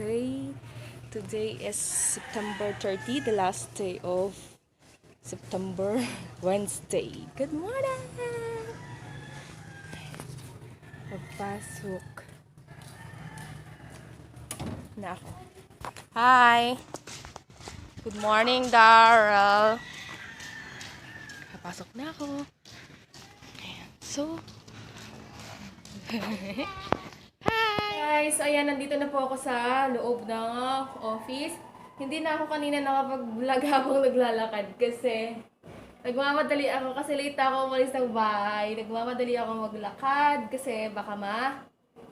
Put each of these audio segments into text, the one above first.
day. Today is September 30, the last day of September, Wednesday. Good morning! Pagpasok na ako. Hi! Good morning, Daryl. Papasok na ako. Ayan. So, hi guys! Ayan, nandito na po ako sa loob ng office. Hindi na ako kanina nakapag-vlog habang naglalakad kasi nagmamadali ako kasi late ako umalis ng bahay. Nagmamadali ako maglakad kasi baka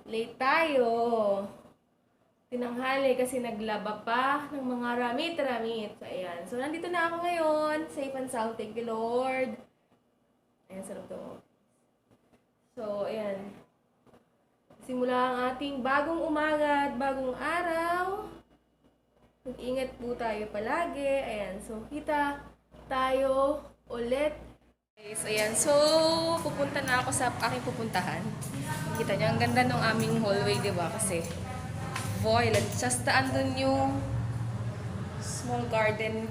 late tayo. Tinanghali kasi naglaba pa ng mga ramit-ramit. So, ayan. So, nandito na ako ngayon. Safe and sound. Thank you, Lord. Ayan, sarap to. So, ayan. Simula ang ating bagong umaga at bagong araw. Mag-ingat po tayo palagi. Ayan, so kita tayo ulit. Guys, ayan, so pupunta na ako sa aking pupuntahan. Kita niyo, ang ganda ng aming hallway, di ba? Kasi violet. Just andun yung small garden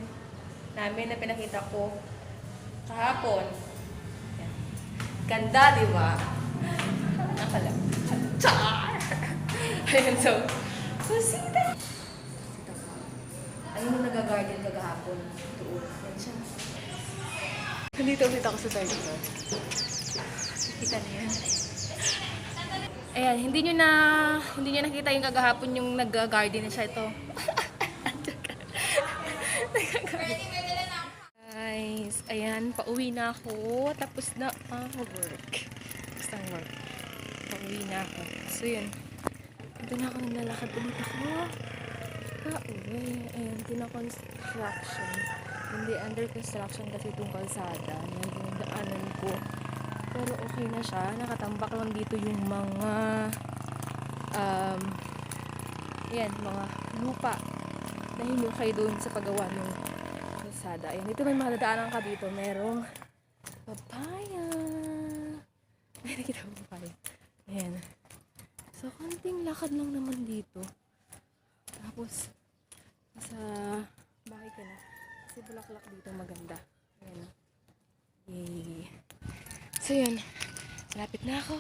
namin na pinakita ko kahapon. Ayan. Ganda, di ba? Nakala. Char! Ayan, so sita. Ayun yung nag-garden kagahapon. Doon. Yan siya. Nandito ulit ako sa side ko. Kita niyo yan. Ayan, hindi nyo nakita yung kagahapon yung nag-garden na siya ito. Guys, ayan, pauwi na ako. Tapos na work. Tapos na work. Pauwi na ako. So yun. Ito na ako naglalakad ulit ako. Pauwi. Ayan, construction. Hindi under construction kasi itong kalsada. Yan yung daanan ko. Pero okay na siya. Nakatambak lang dito yung mga mga lupa na hinukay doon sa paggawa ng kalsada. Ayan, dito may madadaanan ka dito. Merong papaya. Ay, nakita mo papaya. Ayan. So, konting lakad lang naman dito. Tapos, sa bahay ka na. Kasi bulaklak dito maganda. Ayan. Yay. So, yun. Malapit na ako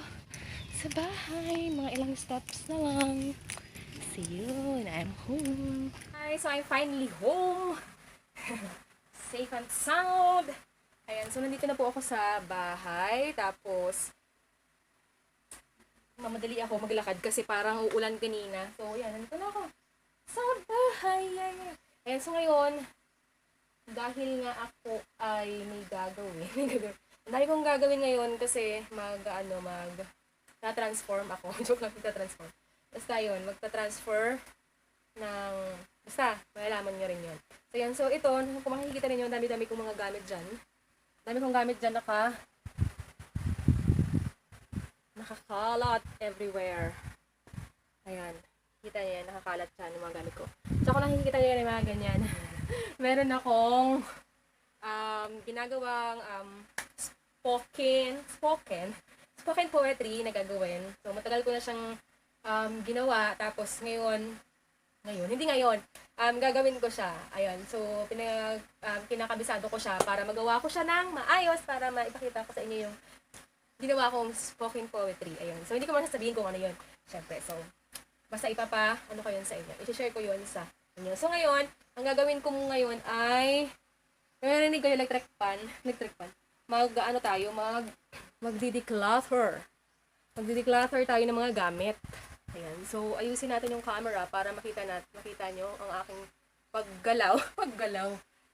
sa bahay. Mga ilang steps na lang. See you. I'm home. Hi, so I'm finally home. Safe and sound. Ayan, so nandito na po ako sa bahay. Tapos, mamadali ako maglakad kasi parang uulan kanina. So, ayan, nandito na ako sa bahay. Ayan, so ngayon, dahil nga ako ay may gagawin. Ang dami kong gagawin ngayon kasi magta-transform ako. Joke lang, magta-transform. Basta yun, magta-transfer ng, basta, malalaman nyo rin yun. So, yan. So, ito, kung makikita ninyo, dami-dami kong mga gamit dyan. Dami kong gamit dyan nakakalat everywhere. Ayan. Kita niyo yan, nakakalat siya ng mga gamit ko. So, kung nakikita niyo yan, yung mga ganyan. Meron akong ginagawang spoken poetry na gagawin. So, matagal ko na siyang ginawa. Tapos, gagawin ko siya. Ayan. So, kinakabisado ko siya para magawa ko siya ng maayos para maipakita ko sa inyo yung ginawa kong spoken poetry. Ayun. So, hindi ko masasabihin kung ano yun. Siyempre. So, basta ano ko yun sa inyo. I-share ko yun sa inyo. So, ngayon, ang gagawin ko ngayon ay narinig ko yung electric pan. Magdi-declutter. Magdi-declutter tayo ng mga gamit. Ayan. So, ayusin natin yung camera para makita nyo ang aking paggalaw.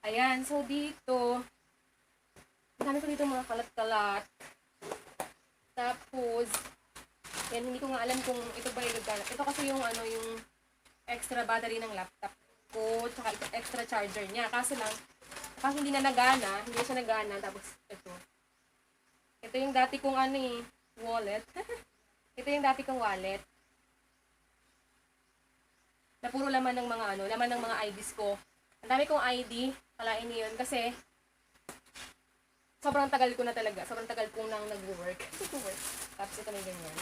Ayan. So, dito, dami ko dito mga kalat-kalat. Tapos, yan, hindi ko nga alam kung ito ba yung gagamit. Ito kasi yung yung extra battery ng laptop ko, tsaka ito extra charger niya. Kaso lang, kapag hindi siya nagana, tapos ito. Ito yung dati kong wallet. Ito yung dati kong wallet. Na puro laman ng mga IDs ko. Ang dami kong ID, kalain niyo yun, kasi sobrang tagal ko nang nag-work. Tapos ito may ganyan.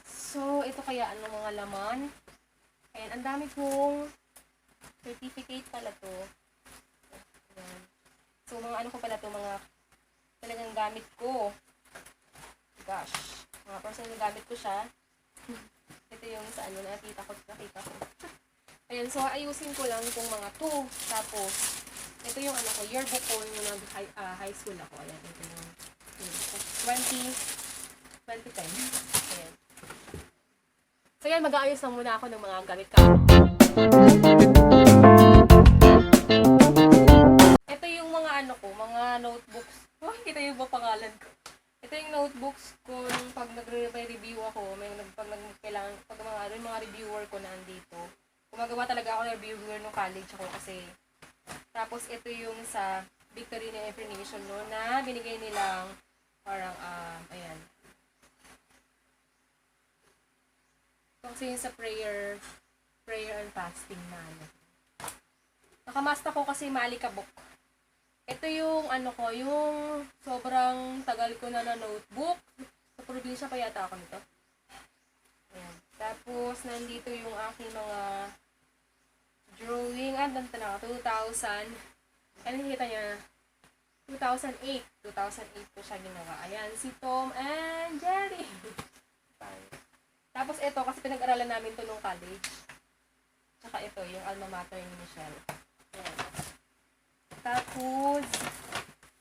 So, ito kaya mga laman. Ayan, ang dami kong certificate pala to. Ayan. So, mga ano ko pala to, mga talagang gamit ko. Gosh. Mga personal gamit ko siya. Ito yung sa ano, nakita ko. Ayan, so ayusin ko lang itong mga to. Tapos, ito yung ano ko, yearbook ko yung high school ako. Ayan, ito yung 2010. Ayan. So yan, mag-aayos lang muna ako ng mga gamit ko. Ito yung mga ano ko, mga notebooks. Oh, kita yung ba pangalan ko? Ito yung notebooks ko nung pag nagre-review ako, pag mga reviewer ko na andito. Gumagawa talaga ako ng reviewer nung college ako kasi. Tapos ito yung sa Victory na Information no, na binigay nilang parang, ayan. Kasi yung sa prayer and fasting na ano. Nakamasta ko kasi maalikabok. Ito yung ano ko, yung sobrang tagal ko na notebook. Sa probinsya pa yata ako nito. Ayan. Tapos, nandito yung aking mga drawing. Nandito na ako, 2000. Ano nakikita niya? 2008. 2008 ko siya ginawa. Ayan, si Tom and Jerry. Tapos ito, kasi pinag-aralan namin to nung college. Tsaka ito, yung alma mater ni Michelle. Ayan. Tapos,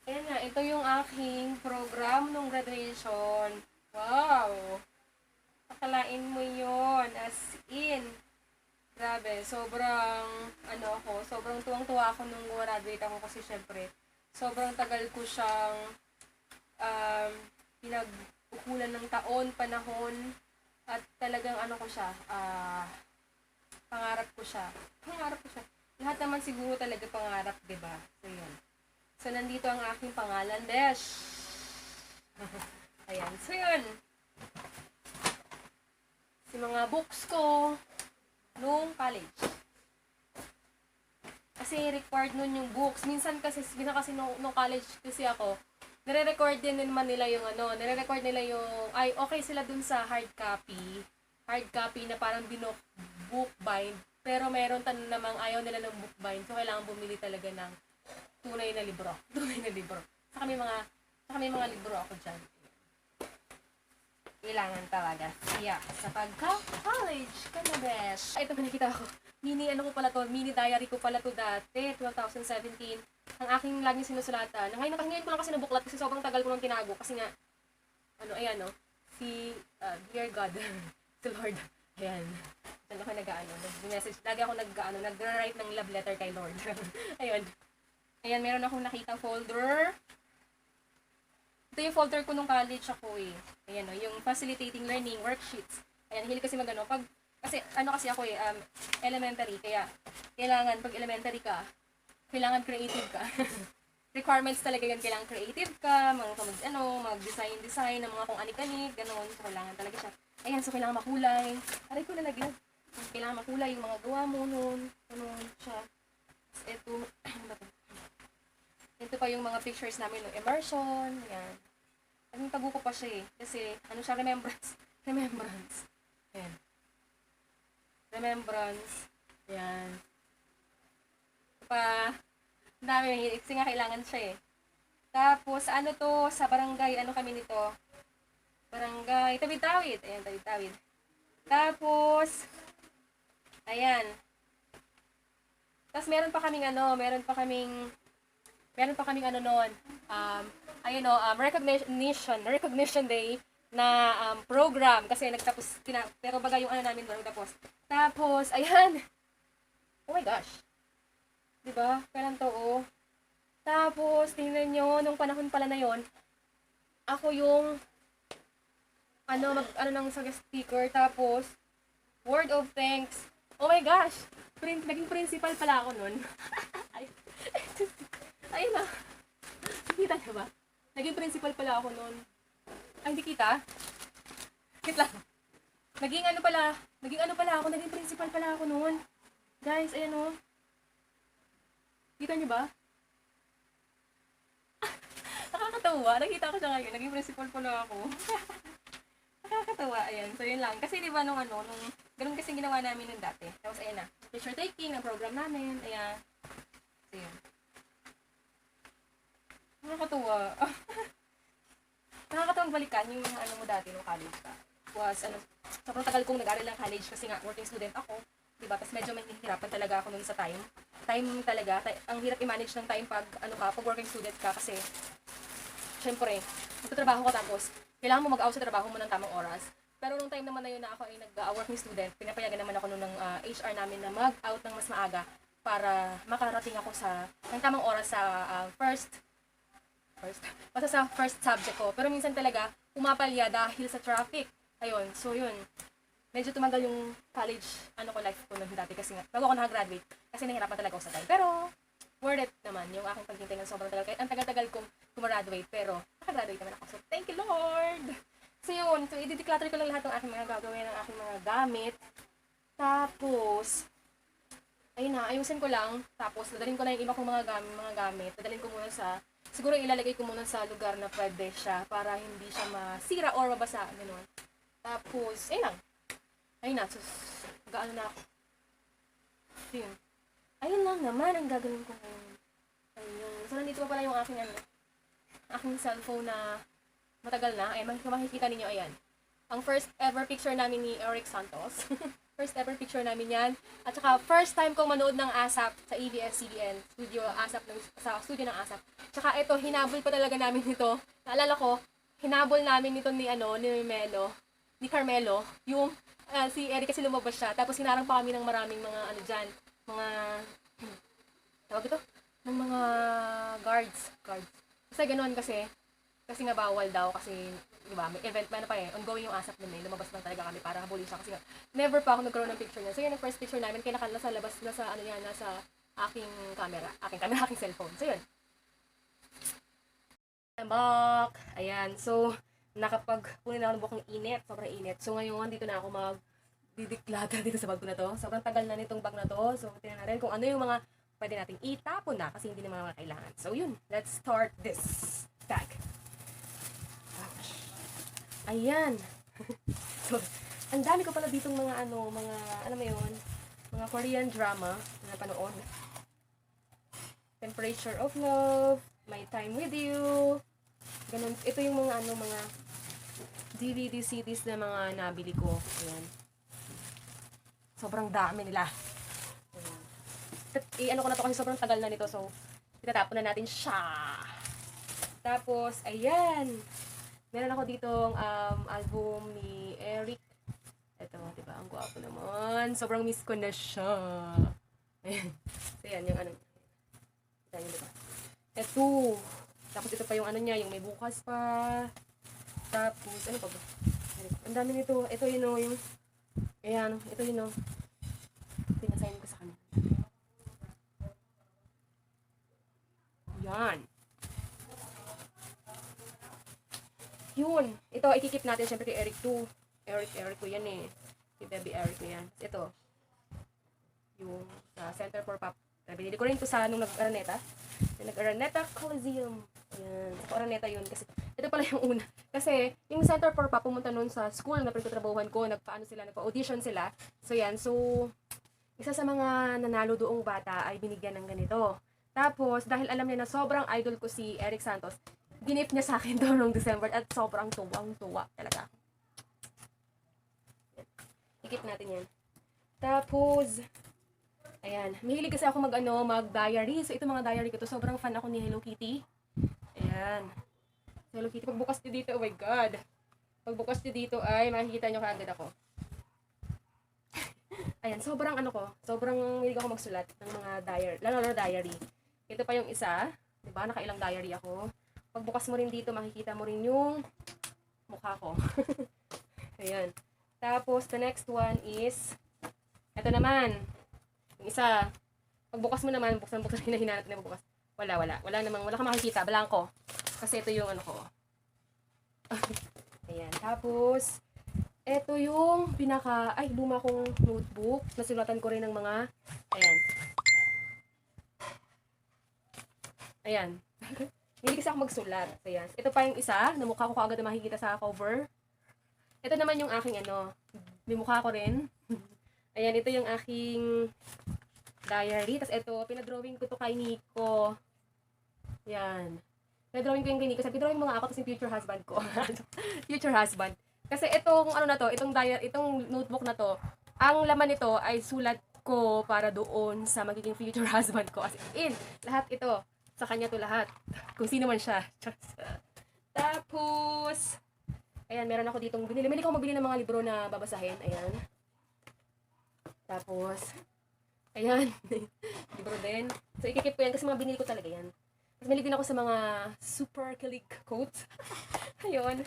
ayan nga, ito yung aking program nung graduation. Wow! Akalain mo yon as in. Grabe, sobrang, sobrang tuwang-tuwa ako nung graduate ako kasi syempre, sobrang tagal ko siyang pinag-ukulan ng taon, panahon, at talagang pangarap ko siya. Lahat naman siguro talaga pangarap, diba? So, yun. So, nandito ang aking pangalan, Besh. Ayan. So, yun. Si mga books ko nung college. Kasi required nun yung books. Minsan kasi nung college kasi ako, nire-record din naman nila yung nire-record nila yung, okay sila dun sa hard copy na parang bookbind, pero meron namang ayaw nila ng bookbind, so kailangan bumili talaga ng tunay na libro. Saka may mga libro ako dyan. Kailangan talaga. Yeah, sa pagka-college ka na, besh. Ito pa nakita ko. Mini diary ko pala to dati, 2017. Ang aking laging sinusulatan. Ngayon ko lang kasi nabuklat kasi sobrang tagal ko nang tinago. Kasi nga, Dear God, si Lord. Ayan. Diyan ako nag-message. Lagi ako nag-write ng love letter kay Lord. Ayun. Ayan, meron akong nakita folder. Ito yung folder ko nung college ako eh. Ayan yung facilitating learning worksheets. Ayan, hilig kasi kasi ako elementary, kaya kailangan pag elementary ka, kailangan creative ka. Requirements talaga yan, kailangan creative ka, mag-design ng mga kung anik-anik, gano'n. So, kailangan talaga siya. Ayan, so kailangan makulay. Aray ko nalagyan. Kailangan makulay yung mga gawa mo noon. Siya. Ito pa yung mga pictures namin ng immersion. Yan. Ang tago ko pa siya eh. Kasi, siya, remembrance. Yan. Remembrance. Yan. Dami. Kasi nga kailangan siya eh. Tapos, sa barangay, kami nito? Barangay, Tawid-Tawid. Ayan, Tawid-Tawid. Tapos, ayan. Tapos, meron pa kaming noon. Recognition day na program. Kasi nagtapos, pero baga yung namin doon, nagtapos. Tapos, ayan. Oh my gosh. Diba? Kailan to, oh. Tapos, tingnan nyo, nung panahon pala na yon, ako yung, sa guest speaker, tapos, word of thanks. Oh my gosh! Naging principal pala ako nun. Ayun na. Kita niyo ba? Naging principal pala ako nun. Ay, hindi kita? Kita lang. Naging principal pala ako nun. Guys, ayan o. Kita niyo ba? Nakakatawa. Nakita ko siya ngayon. Naging principal pala ako. Nakakatawa, ayan. So, yun lang. Kasi, di ba, nung ganun kasi ginawa namin nung dati. Tapos, ayan na. Picture taking ng program namin. Ayan. So, yun. Nakakatawa. Nakakatawang balikan yung mga mo dati nung college ka. Was, sobrang tagal kong nag-aral ng college kasi nga, working student ako. Diba? Tapos medyo mahihirapan talaga ako nun sa time. Time talaga. Ang hirap i-manage ng time pag, pag working student ka kasi, syempre, magtatrabaho ka tapos, kailangan mo mag-out sa trabaho mo ng tamang oras. Pero nung time naman na yun na ako ay nag-working student, pinapayagan naman ako nun ng HR namin na mag-out ng mas maaga para makarating ako sa ng tamang oras sa basta sa first subject ko. Pero minsan talaga, pumapalya dahil sa traffic. Ayun, so yun. Medyo tumagal yung college, life ko nung dati kasi nga, bago ako nakagraduate, kasi nahirapan talaga ako sa time. Pero, worth it naman yung aking paghintay ng sobrang tagal. Kahit ang tagal-tagal kong gumraduate, pero nakagraduate naman ako. So, thank you, Lord! So, yun. So, i-declutter ko lang lahat ng aking mga gagawin, ng aking mga gamit. Tapos, ayun na, ayusin ko lang. Tapos, dadalhin ko na yung iba kong mga gamit. Dadalhin ko muna siguro ilalagay ko muna sa lugar na pwede siya para hindi siya masira or mabasa. Ganun. Tapos, ayun lang. Ayun na, gaano na ako. Ayun. Ayun lang naman ang gagawin ko ngayon. Ayun. So, nandito pa pala yung aking cellphone na matagal na. Ayun, makikita ninyo, ayan. Ang first ever picture namin ni Eric Santos. First ever picture namin yan. At saka, first time kong manood ng ASAP sa ABS-CBN. Sa studio ng ASAP. Tsaka, ito, hinabol pa talaga namin nito. Naalala ko, hinabol namin nito ni Carmelo. Yung, si Eric kasi lumabas siya. Tapos, hinarang pa kami ng maraming mga, tawag ito? Ng mga guards. Kasi ganoon kasi nga bawal daw kasi diba, may event man pa ongoing yung ASAP nun lumabas lang talaga kami para habulin siya kasi nga, never pa ako nagkaroon ng picture niya. So yun ang first picture namin, kaya nasa labas, nasa aking camera, aking cellphone. So yun. I'm back. Ayan, so nakapag-punin na ako ng bukang init, sobrang init. So ngayon, dito na ako dideclutter dito sa bag ko na to. Sobrang tagal na nitong bag na to. So tingnan natin kung ano yung mga pwede nating itapon na kasi hindi naman mga kailangan. So yun, let's start this bag. Ayan. So, ang dami ko pala ditong mga mga Korean drama na napanood. Temperature of Love, My Time With You. Ganun. Ito yung mga mga DVD, CDs na mga nabili ko. Ayan. Sobrang dami nila. Ayan. Ko na to kasi sobrang tagal na nito. So, itatapon na natin siya. Tapos, ayan. Meron ako ditong album ni Eric. Ito, diba? Ang gwapo naman. Sobrang miss ko na siya. Ayan. So, yan, yung Kita nyo, diba? Ito. Tapos, ito pa yung niya, yung may bukas pa. Tapos, ano pa ba? Ang dami nito. Ito yung ayan, ito pinasign ko sa kanya. Yan. Yun. Ito, ikikip natin syempre kay Eric too. Eric ko yan eh. Si Baby Eric ko yan. Ito. Yung Center for Pop. Binili ko rin ito sa nung nag-Araneta. Nag-Araneta Coliseum. Ayan. Ito Araneta yun. Kasi, ito pala yung una. Kasi, yung Center for Pop pumunta nun sa school na pinagtatrabahuhan ko. Nagpa-audition sila. So, yan. So, isa sa mga nanalo doong bata ay binigyan ng ganito. Tapos, dahil alam niya na sobrang idol ko si Eric Santos, ginip niya sa akin doon noong December at sobrang tuwang-tuwa talaga. Ikip natin yan. Tapos, ayan. Mahilig kasi ako mag-diary. So, ito mga diary ko to. Sobrang fan ako ni Hello Kitty. Ayan. Hello Kitty. Pagbukas niyo dito, oh my God. Pagbukas niyo dito ay makikita niyo kaagad ako. Ayan. Sobrang sobrang mahilig ako magsulat ng mga diary. Lalo na diary. Ito pa yung isa. Diba? Nakailang diary ako. Pagbukas mo rin dito, makikita mo rin yung mukha ko. Ayan. Tapos, the next one is, ito naman. Yung isa, pagbukas mo naman, buksan hinahinanat na bukas. Wala kang makikita, blanco. Kasi ito yung ko. Ayan. Tapos, ito yung luma kong notebook. Nasulatan ko rin ng mga, ayan. Hindi kasi ako magsulat. So, yan. Ito pa yung isa, na mukha ko agad na makikita sa cover. Ito naman yung aking ano, may mukha ko rin. Ayan, ito yung aking diary. Tapos ito, pinadrawing ko to kay Nico. Yan. Pinadrawing ko yung kay Nico. Sabi, drawing mo nga ako, tapos yung future husband ko. Future husband. Kasi itong ano na to, itong diary, itong notebook na to, ang laman nito ay sulat ko para doon sa magiging future husband ko. As in, lahat ito. Sa kanya to lahat. Kung sino man siya. Tapos, ayan, meron ako ditong binili. Mili ko magbili ng mga libro na babasahin. Ayan. Tapos, ayan. Libro din. So, ikikip ko yan kasi mga binili ko talaga yan. Tapos, mahilig din ako sa mga super kilig quotes. Ayun.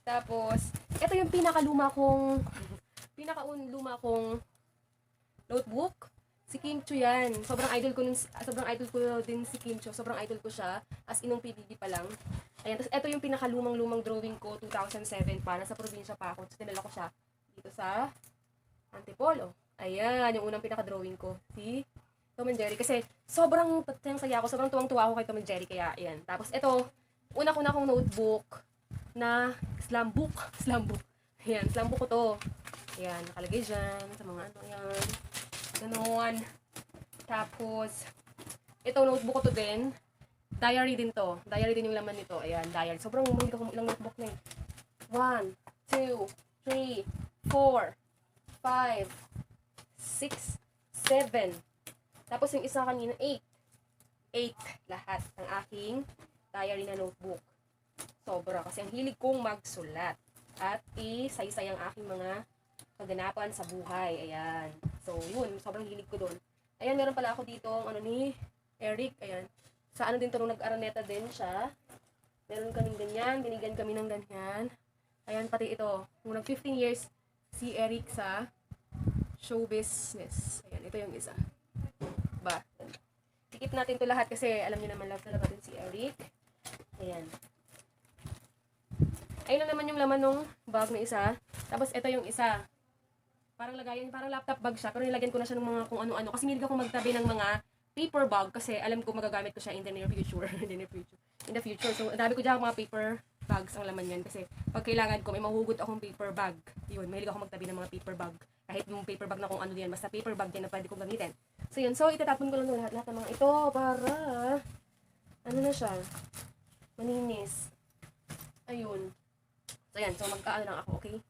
Tapos, ito yung pinakaluma kong notebook. Si Kim Chu yan. Sobrang idol ko din si Kim Chu. Sobrang idol ko siya. As inong PBB pa lang. Ayan. Tapos, ito yung pinakalumang drawing ko. 2007 pa. Nasa probinsya pa ako. Tapos, tinala ko siya dito sa Antipolo. Ayan. Yung unang pinaka-drawing ko. Si Tom and Jerry. Kasi, sobrang saya ako. Sobrang tuwang-tuwa ako kay Tom and Jerry. Kaya, ayan. Tapos, ito, una-una kong notebook na slam book. Ayan. Slam book ko to. Ayan. Nakalagay dyan. Sa mga ano. Ayan. Ganon. Tapos, ito notebook ko to din. Diary din to. Diary din yung laman nito. Ayan, diary. Sobrang mahuli ko ilang notebook na eh. 1, 2, 3, 4, 5, 6, 7. Tapos yung isa kanina, 8. 8 lahat ng aking diary na notebook. Sobra. Kasi ang hilig kong magsulat. At isaysay ang aking mga kaganapan sa buhay. Ayan. So, yun. Sobrang hilig ko doon. Ayan, meron pala ako dito ano ni Eric. Ayan. Sa ano din to, nung nag-araneta din siya. Meron kaming ganyan. Binigyan kami ng ganyan. Ayan, pati ito. Nung nag-15 years si Eric sa show business. Ayan, ito yung isa. Ba? Tikip natin to lahat kasi alam niyo naman love talaga din si Eric. Ayan. Ayun lang naman yung laman nung bag na isa. Tapos ito yung isa. Parang lagayan, parang laptop bag siya. Pero nilagyan ko na siya ng mga kung ano-ano. Kasi hindi ako magtabi ng mga paper bag. Kasi alam ko magagamit ko siya in the near future. In the future. So, ang dami ko dyan mga paper bags ang laman yan. Kasi pag kailangan ko, may mahugot akong paper bag. Yun, mahilig ako magtabi ng mga paper bag. Kahit yung paper bag na kung ano yan. Basta paper bag yan na pwede kong gamitin. So, yun. So, itatapon ko lang lahat ng mga ito para ano na siya. Maninis. Ayun. So, ayan. So, magkaano lang ako, okay?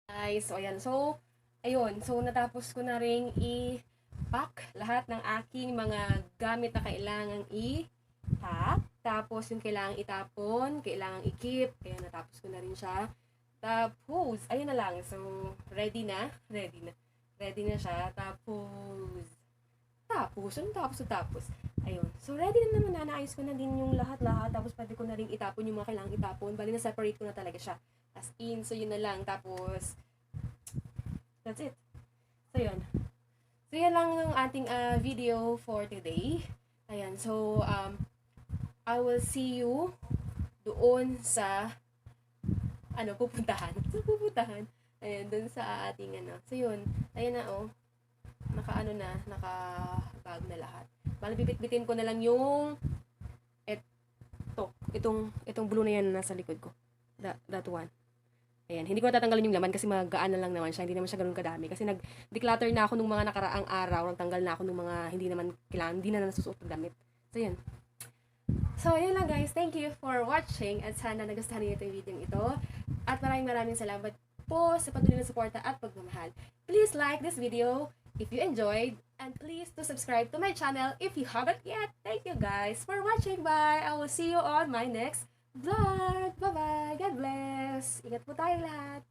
Guys, so ayan. So, ayun. So, natapos ko na ring i-pack lahat ng aking mga gamit na kailangang i-pack. Tapos, yung kailangang itapon, kailangang i-keep. Kaya natapos ko na rin siya. Tapos, ayun na lang. So, ready na siya. Tapos. Ayun. So, ready na naman na. Naayos ko na din yung lahat-lahat. Tapos, pwede ko na rin itapon yung mga kailangang itapon. Bali, na-separate ko na talaga siya. As in, so yun na lang. Tapos, that's it. So, yun. So, yan lang yung ating video for today. Ayan. So, I will see you doon sa pupuntahan. Ayan, doon sa ating So, yun. Ayan na, oh. Naka-bag na lahat. Bali, bibit-bitin ko na lang yung itong blue na yan na nasa likod ko. That one. Ayan, hindi ko natatanggalin yung laman kasi magaan na lang naman siya. Hindi naman siya ganun kadami. Kasi nag-declutter na ako nung mga nakaraang araw. Nagtanggal na ako nung mga hindi naman kailangan, hindi na nasusuot ng damit. So, yun. So, yun lang guys. Thank you for watching. At sana nagustuhan niyo itong video ito. At maraming salamat po sa patuloy na suporta at pagmamahal. Please like this video if you enjoyed. And please to subscribe to my channel if you haven't yet. Thank you guys for watching. Bye! I will see you on my next vlog. Bye-bye. God bless. Ingat po tayo lahat.